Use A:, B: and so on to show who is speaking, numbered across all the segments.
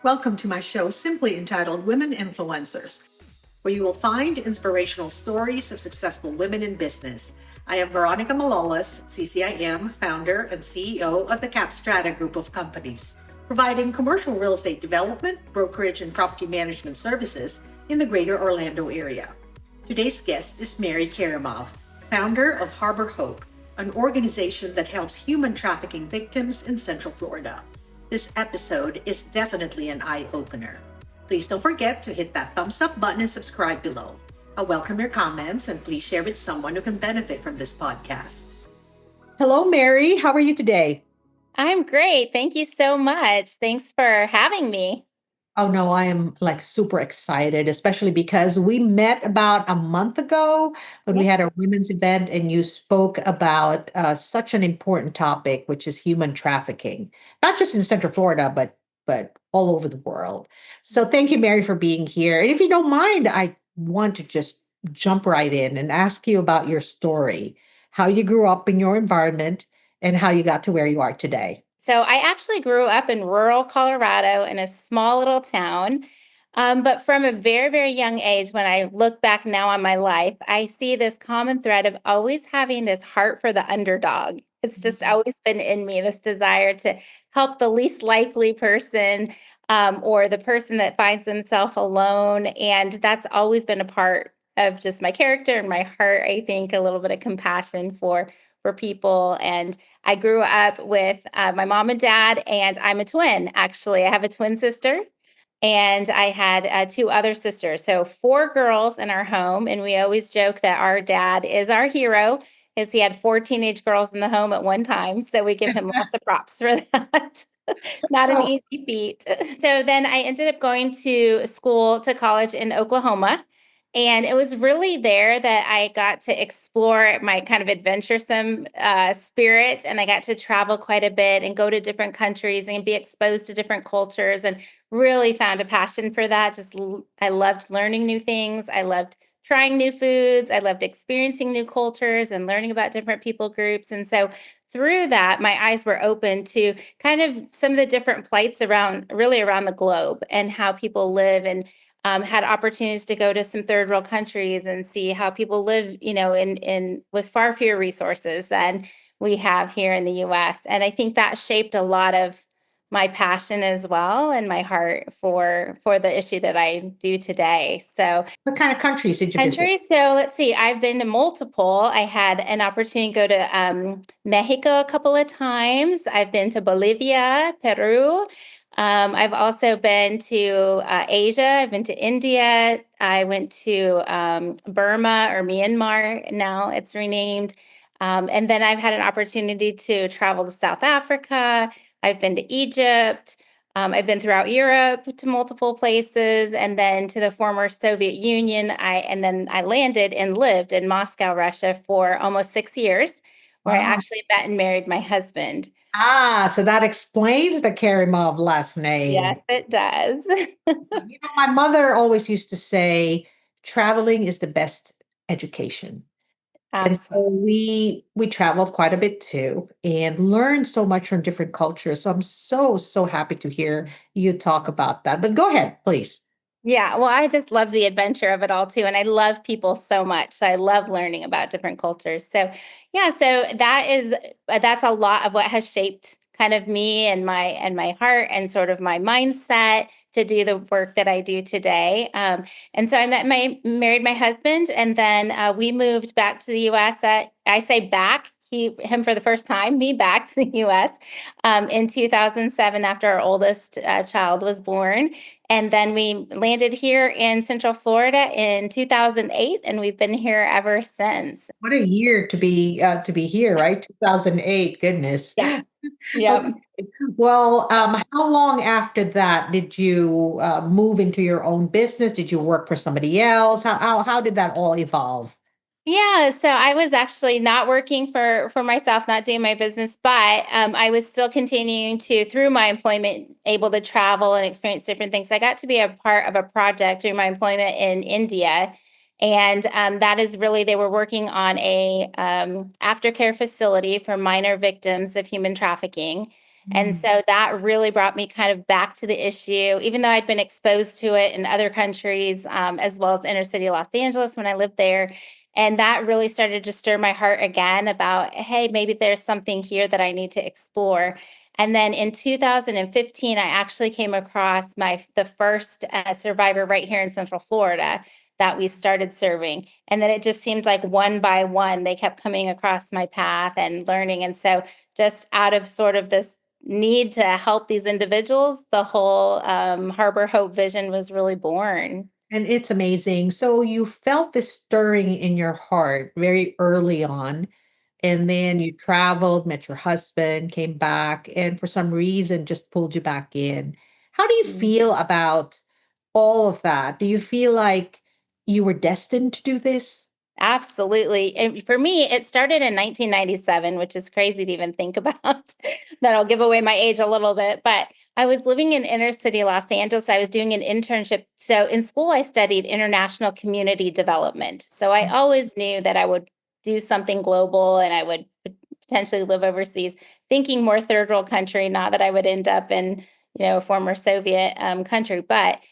A: Welcome to my show, simply entitled Women Influencers, where you will find inspirational stories of successful women in business. I am Veronica Malolas, CCIM, founder and CEO of the Capstrata Group of Companies, providing commercial real estate development, brokerage, and property management services in the greater Orlando area. Today's guest is Merrie Karimov, founder of Harbour Hope, an organization that helps human trafficking victims in Central Florida. This episode is definitely an eye-opener. Please don't forget to hit that thumbs up button and subscribe below. I welcome your comments and please share with someone who can benefit from this podcast. Hello, Merrie. How are you today?
B: I'm great. Thank you so much. Thanks for having me.
A: Oh no, I am like super excited, especially because we met about a month ago when we
B: Yeah.
A: had our women's event and you spoke about such an important topic, which is human trafficking, not just in Central Florida, but all over the world. So thank you, Merrie, for being here. And if you don't mind, I want to just jump right in and ask you about your story, how you grew up in your environment and how you got to where you are today.
B: So I actually grew up in rural Colorado in a small little town. But from a very, very young age, when I look back now on my life, I see this common thread of always having this heart for the underdog. It's just always been in me, this desire to help the least likely person or the person that finds themselves alone. And that's always been a part of just my character and my heart. I think a little bit of compassion for people. And I grew up with my mom and dad, and I'm a twin, actually. I have a twin sister, and I had two other sisters. So, four girls in our home. And we always joke that our dad is our hero because he had four teenage girls in the home at one time. So, we give him lots of props for that. Not an
A: Oh,
B: easy feat. So then I ended up going to school, to college in Oklahoma. And it was really there that I got to explore my kind of adventuresome spirit. And I got to travel quite a bit and go to different countries and be exposed to different cultures and really found a passion for that. I loved learning new things. I loved trying new foods. I loved experiencing new cultures and learning about different people groups. And so through that, my eyes were open to kind of some of the different plights around, really around the globe, and how people live, and had opportunities to go to some third world countries and see how people live, in with far fewer resources than we have here in the US. And I think that shaped a lot of my passion as well, and my heart for the issue that I do today. So
A: what kind of countries did you visit?
B: countries. So let's see. I've been to multiple. I had an opportunity to go to Mexico a couple of times. I've been to Bolivia, Peru. I've also been to Asia. I've been to India. I went to Burma, or Myanmar. Now it's renamed. And then I've had an opportunity to travel to South Africa. I've been to Egypt. I've been throughout Europe to multiple places, and then to the former Soviet Union. And then I landed and lived in Moscow, Russia, for almost 6 years, where I
A: Wow.
B: actually met and married my husband.
A: So that explains the Karimov last name.
B: Yes, it does.
A: So, my mother always used to say, traveling is the best education. And so
B: Absolutely.
A: we traveled quite a bit too and learned so much from different cultures. So I'm so happy to hear you talk about that. But go ahead, please.
B: Yeah, well, I just love the adventure of it all too, and I love people so much. So I love learning about different cultures. So yeah, so that's a lot of what has shaped kind of me and my heart and sort of my mindset to do the work that I do today. And so married my husband, and then we moved back to the U.S. I say back. Him for the first time, me back to the U.S. In 2007 after our oldest child was born. And then we landed here in Central Florida in 2008, and we've been here ever since.
A: What a year to be here, right? 2008. Goodness.
B: Yeah.
A: Okay.
B: Yep.
A: Well, how long after that did you move into your own business? Did you work for somebody else? How did that all evolve?
B: Yeah, so I was actually not working for myself, not doing my business, but I was still continuing to, through my employment, able to travel and experience different things. I got to be a part of a project through my employment in India, and that is really, they were working on a aftercare facility for minor victims of human trafficking. And
A: Mm.
B: so that really brought me kind of back to the issue, even though I'd been exposed to it in other countries, as well as inner city Los Angeles when I lived there. And that really started to stir my heart again about, hey, maybe there's something here that I need to explore. And then in 2015, I actually came across the first survivor right here in Central Florida that we started serving. And then it just seemed like one by one, they kept coming across my path and learning. And so, just out of sort of this need to help these individuals, the whole Harbor Hope vision was really born.
A: And it's amazing. So you felt this stirring in your heart very early on, and then you traveled, met your husband, came back, and for some reason just pulled you back in. How do you feel about all of that? Do you feel like you were destined to do this?
B: Absolutely. And for me, it started in 1997, which is crazy to even think about. That'll give away my age a little bit. But I was living in inner city Los Angeles. I was doing an internship. So in school, I studied international community development. So I always knew that I would do something global and I would potentially live overseas, thinking more third world country, not that I would end up in, a former Soviet country. But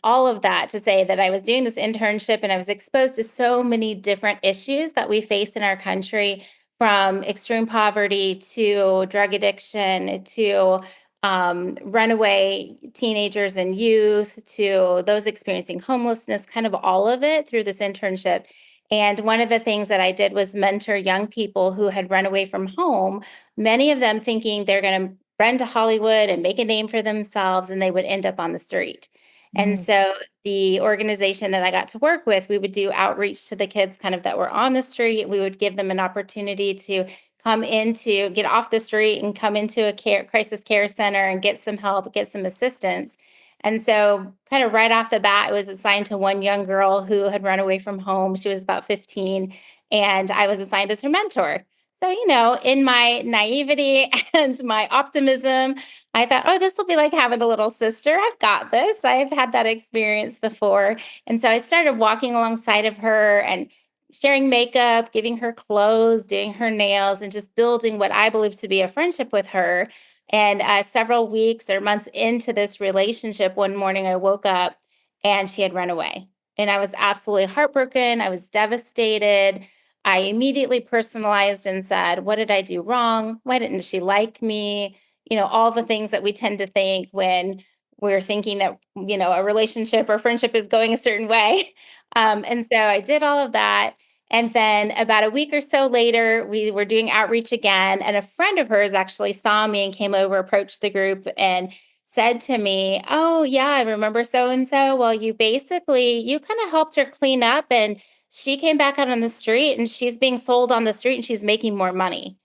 B: all of that to say that I was doing this internship and I was exposed to so many different issues that we face in our country, from extreme poverty to drug addiction to runaway teenagers and youth to those experiencing homelessness, kind of all of it through this internship. And one of the things that I did was mentor young people who had run away from home, many of them thinking they're going to run to Hollywood and make a name for themselves, and they would end up on the street. And
A: Mm.
B: so the organization that I got to work with, we would do outreach to the kids kind of that were on the street. We would give them an opportunity to get off the street and come into a crisis care center and get some help, get some assistance. And so, kind of right off the bat, it was assigned to one young girl who had run away from home. She was about 15, and I was assigned as her mentor. So, in my naivety and my optimism, I thought, oh, this will be like having a little sister. I've got this. I've had that experience before. And so I started walking alongside of her and sharing makeup, giving her clothes, doing her nails, and just building what I believe to be a friendship with her. And several weeks or months into this relationship, one morning I woke up and she had run away. And I was absolutely heartbroken. I was devastated. I immediately personalized and said, what did I do wrong? Why didn't she like me? All the things that we tend to think when we're thinking that, a relationship or friendship is going a certain way. And so I did all of that. And then about a week or so later, we were doing outreach again. And a friend of hers actually saw me and came over, approached the group, and said to me, oh, yeah, I remember so and so. Well, you kind of helped her clean up, and she came back out on the street and she's being sold on the street and she's making more money.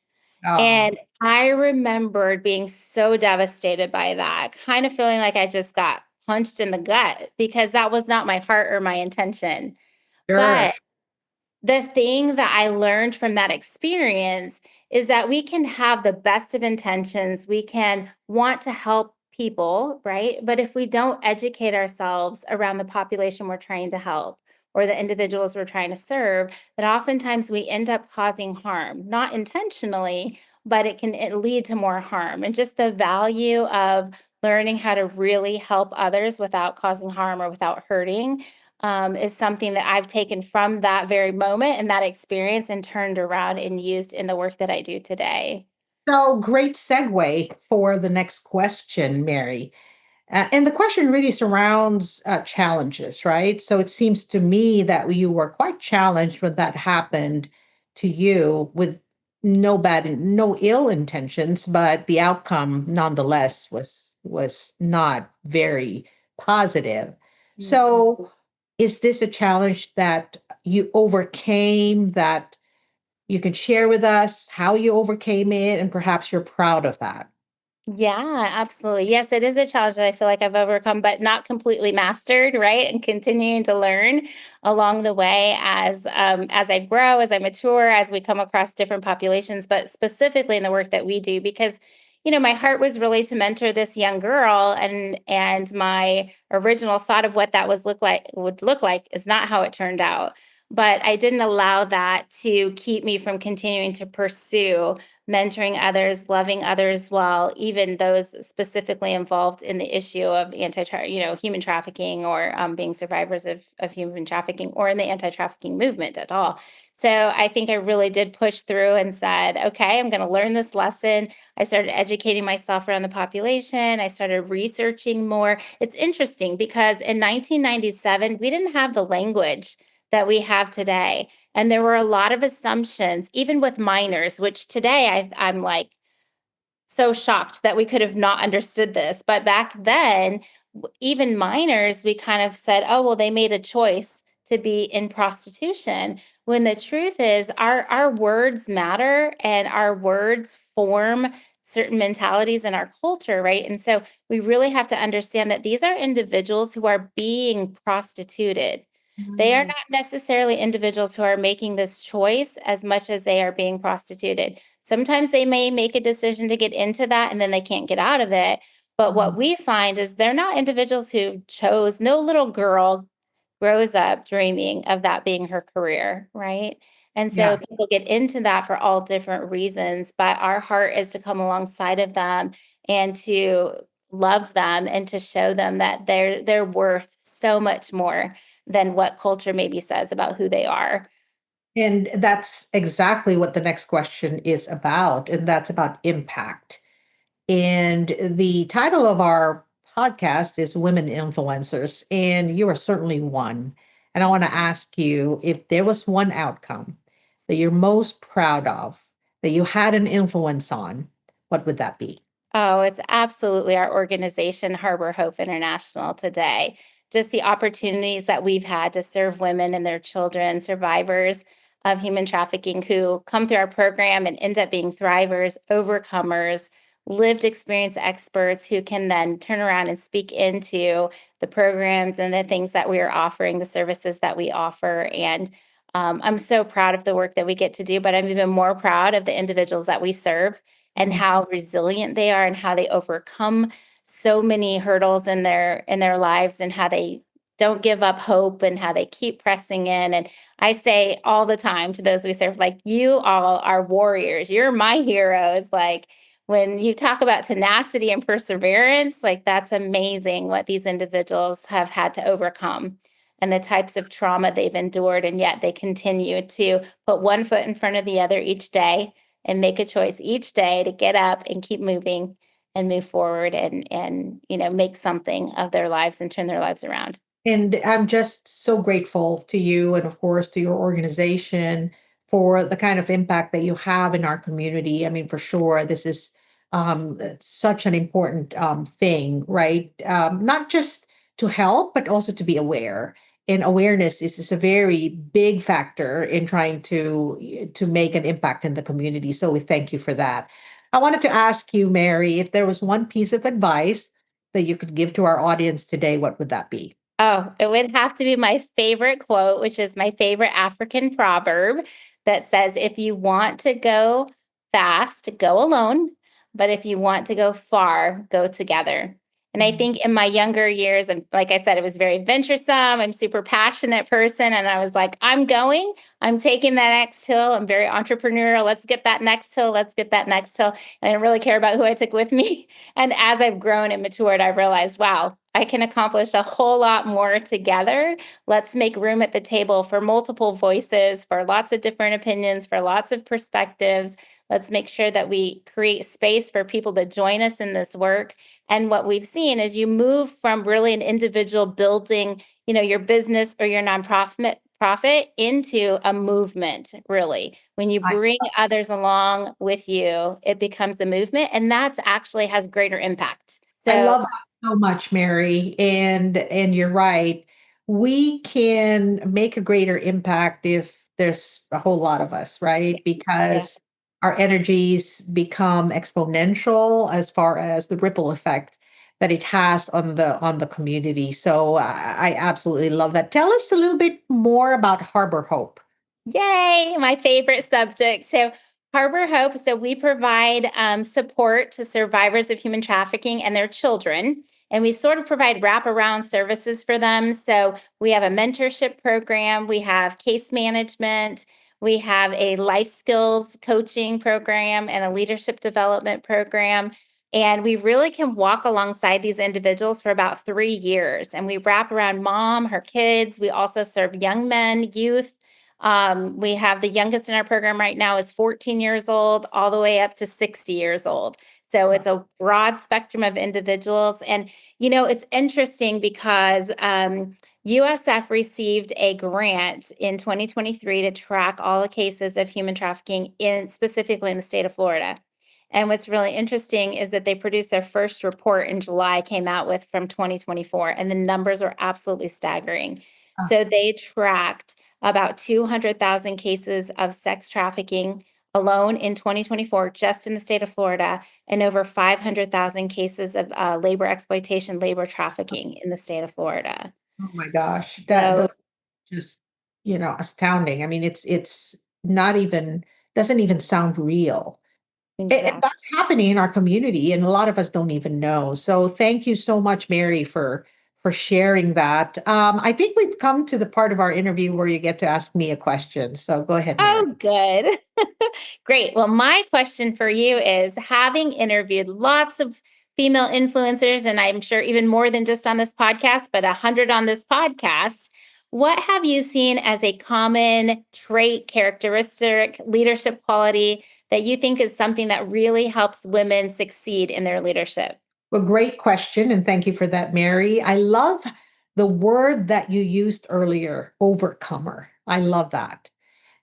A: Oh,
B: And I remembered being so devastated by that, kind of feeling like I just got punched in the gut because that was not my heart or my intention.
A: sure.
B: But the thing that I learned from that experience is that we can have the best of intentions. We can want to help people, right? But if we don't educate ourselves around the population we're trying to help or the individuals we're trying to serve, that oftentimes we end up causing harm, not intentionally, but it lead to more harm. And just the value of learning how to really help others without causing harm or without hurting is something that I've taken from that very moment and that experience and turned around and used in the work that I do today.
A: So great segue for the next question, Mary. And the question really surrounds challenges, right? So it seems to me that you were quite challenged when that happened to you with no ill intentions, but the outcome nonetheless was not very positive.
B: Mhm.
A: So is this a challenge that you overcame that you can share with us how you overcame it and perhaps you're proud of that?
B: Yeah, absolutely. Yes, it is a challenge that I feel like I've overcome, but not completely mastered, right? And continuing to learn along the way as I grow, as I mature, as we come across different populations, but specifically in the work that we do, because my heart was really to mentor this young girl, and my original thought of what that would look like is not how it turned out. But I didn't allow that to keep me from continuing to pursue mentoring others, loving others well, even those specifically involved in the issue of human trafficking or being survivors of human trafficking or in the anti-trafficking movement at all. So I think I really did push through and said, okay, I'm going to learn this lesson. I started educating myself around the population. I started researching more. It's interesting because in 1997, we didn't have the language that we have today. And there were a lot of assumptions, even with minors, which today I'm like so shocked that we could have not understood this. But back then, even minors, we kind of said, oh, well, they made a choice to be in prostitution. When the truth is, our words matter and our words form certain mentalities in our culture, right? And so we really have to understand that these are individuals who are being prostituted. They are
A: Mm,
B: not necessarily individuals who are making this choice as much as they are being prostituted. Sometimes they may make a decision to get into that and then they can't get out of it. But what
A: mm,
B: we find is they're not individuals who chose, no little girl grows up dreaming of that being her career, right? And so
A: yeah.
B: people get into that for all different reasons, but our heart is to come alongside of them and to love them and to show them that they're worth so much more than what culture maybe says about who they are.
A: And that's exactly what the next question is about, and that's about impact. And the title of our podcast is Women Influencers, and you are certainly one. And I want to ask you if there was one outcome that you're most proud of, that you had an influence on, what would that be?
B: Oh, it's absolutely our organization, Harbour Hope International, today. Just the opportunities that we've had to serve women and their children, survivors of human trafficking who come through our program and end up being thrivers, overcomers, lived experience experts who can then turn around and speak into the programs and the things that we are offering, the services that we offer. And I'm so proud of the work that we get to do, but I'm even more proud of the individuals that we serve and
A: Mm.
B: how resilient they are and how they overcome so many hurdles in their lives and how they don't give up hope and how they keep pressing in. And I say all the time to those we serve, like, you all are warriors, you're my heroes. Like, when you talk about tenacity and perseverance, like, that's amazing what these individuals have had to overcome and the types of trauma they've endured, and yet they continue to put one foot in front of the other each day and make a choice each day to get up and keep moving and move forward and make something of their lives and turn their lives around.
A: And I'm just so grateful to you and, of course, to your organization for the kind of impact that you have in our community. I mean, for sure, this is such an important thing, right? Not just to help, but also to be aware. And awareness is a very big factor in trying to make an impact in the community. So we thank you for that. I wanted to ask you, Mary, if there was one piece of advice that you could give to our audience today, what would that be?
B: Oh, it would have to be my favorite quote, which is my favorite African proverb that says, if you want to go fast, go alone. But if you want to go far, go together. And I think in my younger years, and like I said, it was very venturesome. I'm super passionate person. And I was like, I'm taking that next hill. I'm very entrepreneurial. Let's get that next hill. Let's get that next hill. And I didn't really care about who I took with me. And as I've grown and matured, I've realized, wow, I can accomplish a whole lot more together. Let's make room at the table for multiple voices, for lots of different opinions, for lots of perspectives. Let's make sure that we create space for people to join us in this work. And what we've seen is you move from really an individual building, your business or your nonprofit profit into a movement, really. When you
A: I
B: bring others along with you, it becomes a movement, and that's actually has greater impact.
A: I
B: So
A: love that so much, Mary, and you're right. We can make a greater impact if there's a whole lot of us, right?
B: yeah.
A: Because our energies become exponential as far as the ripple effect that it has on the community. So I absolutely love that. Tell us a little bit more about Harbor Hope.
B: Yay, my favorite subject. So, Harbor Hope. So, we provide support to survivors of human trafficking and their children. And we sort of provide wraparound services for them. So, we have a mentorship program, we have case management, We have a life skills coaching program and a leadership development program. And we really can walk alongside these individuals for about 3 years. And we wrap around mom, her kids. We also serve young men, youth. We have the youngest in our program right now is 14 years old, all the way up to 60 years old. So it's a broad spectrum of individuals. And, it's interesting because USF received a grant in 2023 to track all the cases of human trafficking specifically in the state of Florida. And what's really interesting is that they produced their first report in July, came out with from 2024, and the numbers are absolutely staggering. So they tracked about 200,000 cases of sex trafficking alone in 2024, just in the state of Florida, and over 500,000 cases of labor exploitation, labor trafficking in the state of Florida.
A: Oh my gosh,
B: So,
A: those just, astounding. I mean, it's not even doesn't even sound real.
B: exactly.
A: That's happening in our community, and a lot of us don't even know. So thank you so much, Mary, for sharing that. I think we've come to the part of our interview where you get to ask me a question. So go ahead, Mary.
B: Oh, good. Great. Well, my question for you is having interviewed lots of female influencers, and I'm sure even more than just on this podcast, but 100 on this podcast, what have you seen as a common trait, characteristic, leadership quality that you think is something that really helps women succeed in their leadership?
A: Well, great question, and thank you for that, Mary. I love the word that you used earlier, overcomer. I love that.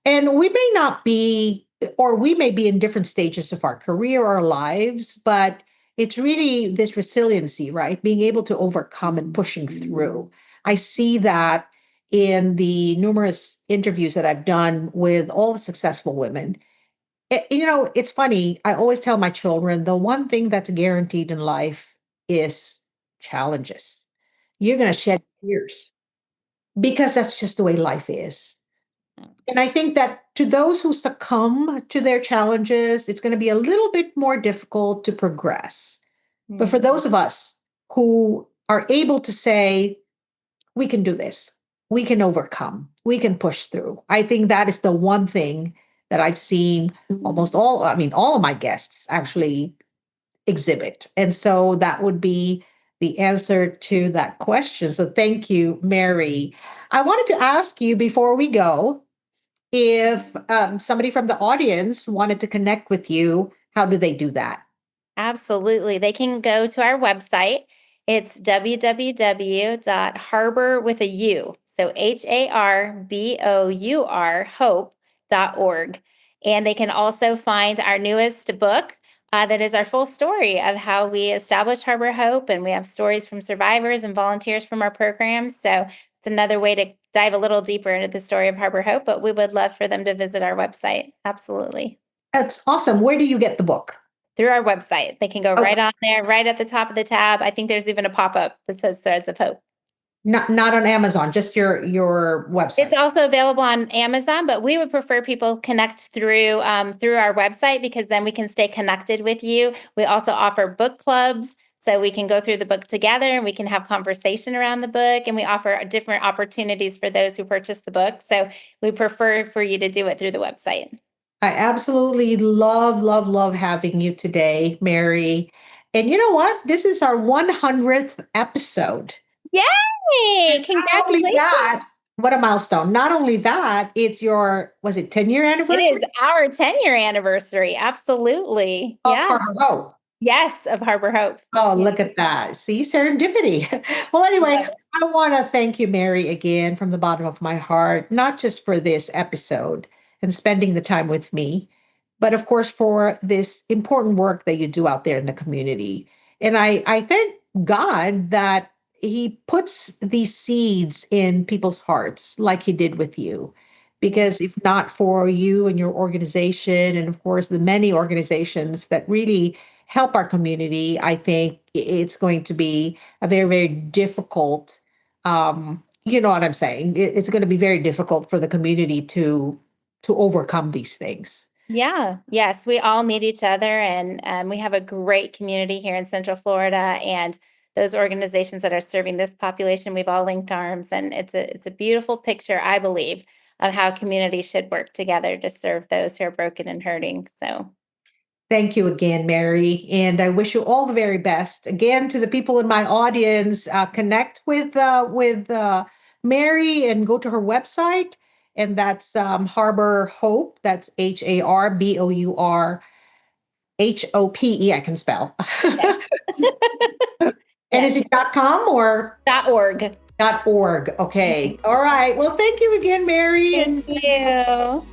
A: And we may not be, or we may be in different stages of our career or our lives, but it's really this resiliency, right? Being able to overcome and pushing through. I see that in the numerous interviews that I've done with all the successful women. It's funny. I always tell my children the one thing that's guaranteed in life is challenges. You're going to shed tears because that's just the way life is. And I think that to those who succumb to their challenges, it's going to be a little bit more difficult to progress. But for
B: Mm,
A: those of us who are able to say, we can do this, we can overcome, we can push through, I think that is the one thing that I've seen all of my guests actually exhibit. And so that would be the answer to that question. So thank you, Mary. I wanted to ask you before we go if somebody from the audience wanted to connect with you, how do they do that?
B: absolutely. They can go to our website. It's www.harbor with a U. So HARBOUR hope.org. And they can also find our newest book that is our full story of how we established Harbor Hope. And we have stories from survivors and volunteers from our program. So it's another way to dive a little deeper into the story of Harbor Hope, but we would love for them to visit our website. Absolutely.
A: That's awesome. Where do you get the book?
B: Through our website. They can go
A: Okay,
B: right on there, right at the top of the tab. I think there's even a pop-up that says Threads of Hope.
A: not on Amazon, just your
B: It's
A: website.
B: also available on Amazon, but we would prefer people connect through our website because then we can stay connected with you. We also offer book clubs, so we can go through the book together and we can have conversation around the book. And we offer different opportunities for those who purchase the book. So we prefer for you to do it through the website.
A: I absolutely love, love, love having you today, Mary. And you know what? This is our 100th episode. And
B: Yay!
A: not only
B: Congratulations.
A: that, what a milestone. Not only that, it's your, was it 10-year
B: It
A: anniversary
B: is our 10-year anniversary. Absolutely.
A: of
B: Yeah.
A: Harbor Hope?
B: Yes, of Harbor Hope.
A: Oh,
B: Yeah.
A: look at that. See, serendipity. Well, anyway,
B: Love it.
A: I want to thank you, Mary, again from the bottom of my heart, not just for this episode and spending the time with me, but of course for this important work that you do out there in the community. And I thank God that He puts these seeds in people's hearts like He did with you. Because if not for you and your organization, and of course the many organizations that really help our community, I think it's going to be a very, very difficult, you know what I'm saying? It's going to be very difficult for the community to overcome these things.
B: Yeah. Yes, we all need each other, and we have a great community here in Central Florida. And those organizations that are serving this population, we've all linked arms, and it's a beautiful picture, I believe, how communities should work together to serve those who are broken and hurting. So
A: Thank you again, Merrie, and I wish you all the very best. Again, to the people in my audience, connect with Merrie and go to her website, and that's Harbour Hope. That's HARBOURHOPE. I can spell.
B: yes.
A: And
B: Yes.
A: is it .com or
B: .org.
A: .org? Okay. All right. Well, thank you again, Merrie.
B: Thank you.